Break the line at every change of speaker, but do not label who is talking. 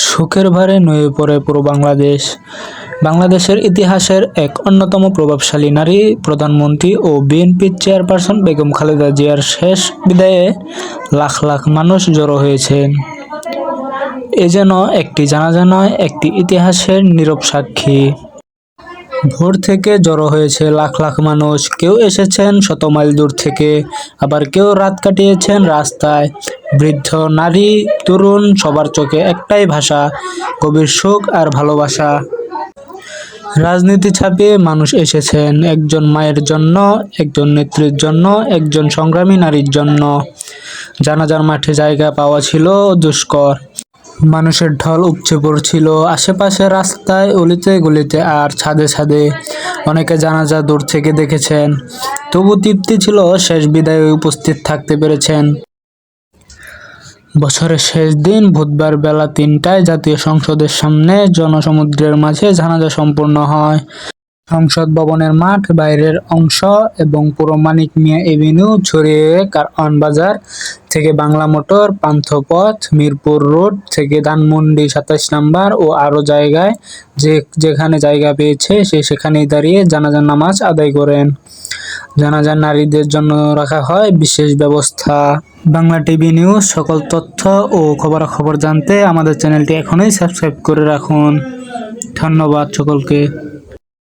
শোকের ভারে নুয়ে পড়ে পুরো বাংলাদেশ। বাংলাদেশের ইতিহাসের এক অন্যতম প্রভাবশালী নারী প্রধানমন্ত্রী ও বিএনপির চেয়ারপারসন বেগম খালেদা জিয়ার শেষ বিদায়ে লাখ লাখ মানুষ জড়ো হয়েছেন। এ যেন একটি জানাজা নয়, একটি ইতিহাসের নীরব সাক্ষী। ভোর থেকে জড়ো হয়েছে লাখ লাখ মানুষ। কেউ এসেছেন শত মাইল দূর থেকে, আবার কেউ রাত কাটিয়েছেন রাস্তায়। বৃদ্ধ, নারী, তরুণ, সবার চোখে একটাই ভাষা, গভীর শোক আর ভালোবাসা। রাজনীতি ছাপিয়ে মানুষ এসেছেন, একজন মায়ের জন্য, একজন নেত্রীর জন্য, একজন সংগ্রামী নারীর জন্য। জানাজার মাঠে জায়গা পাওয়া ছিল দুষ্কর। মানুষের ঢল উপচে পড়ছিল আশেপাশে, রাস্তায়, অলিতে গলিতে আর ছাদে ছাদে। অনেকে জানাজা দূর থেকে দেখেছেন, তবু তৃপ্তি ছিল শেষ বিদায়ে উপস্থিত থাকতে পেরেছেন। বছরের শেষ দিন বুধবার বেলা ৩টায় জাতীয় সংসদের সামনে জনসমুদ্রের মাঝে জানাজা সম্পন্ন হয়। সংসদ ভবনের মাঠ, বাইরের অংশ এবং পুরো মানিক মিয়া এভিনিউ ছড়িয়ে কারওয়ান বাজার থেকে বাংলা মোটর, পান্থপথ, মিরপুর রোড থেকে ধানমন্ডি ২৭ নম্বর ও আরও জায়গায় যেখানে জায়গা পেয়েছে সেখানেই দাঁড়িয়ে জানাজার নামাজ আদায় করেন। জানাজার নারীদের জন্য রাখা হয় বিশেষ ব্যবস্থা। Bangla TV news. সকল তথ্য ও খবরাখবর জানতে আমাদের চ্যানেলটি এখনই সাবস্ক্রাইব করে রাখুন। ধন্যবাদ সকলকে।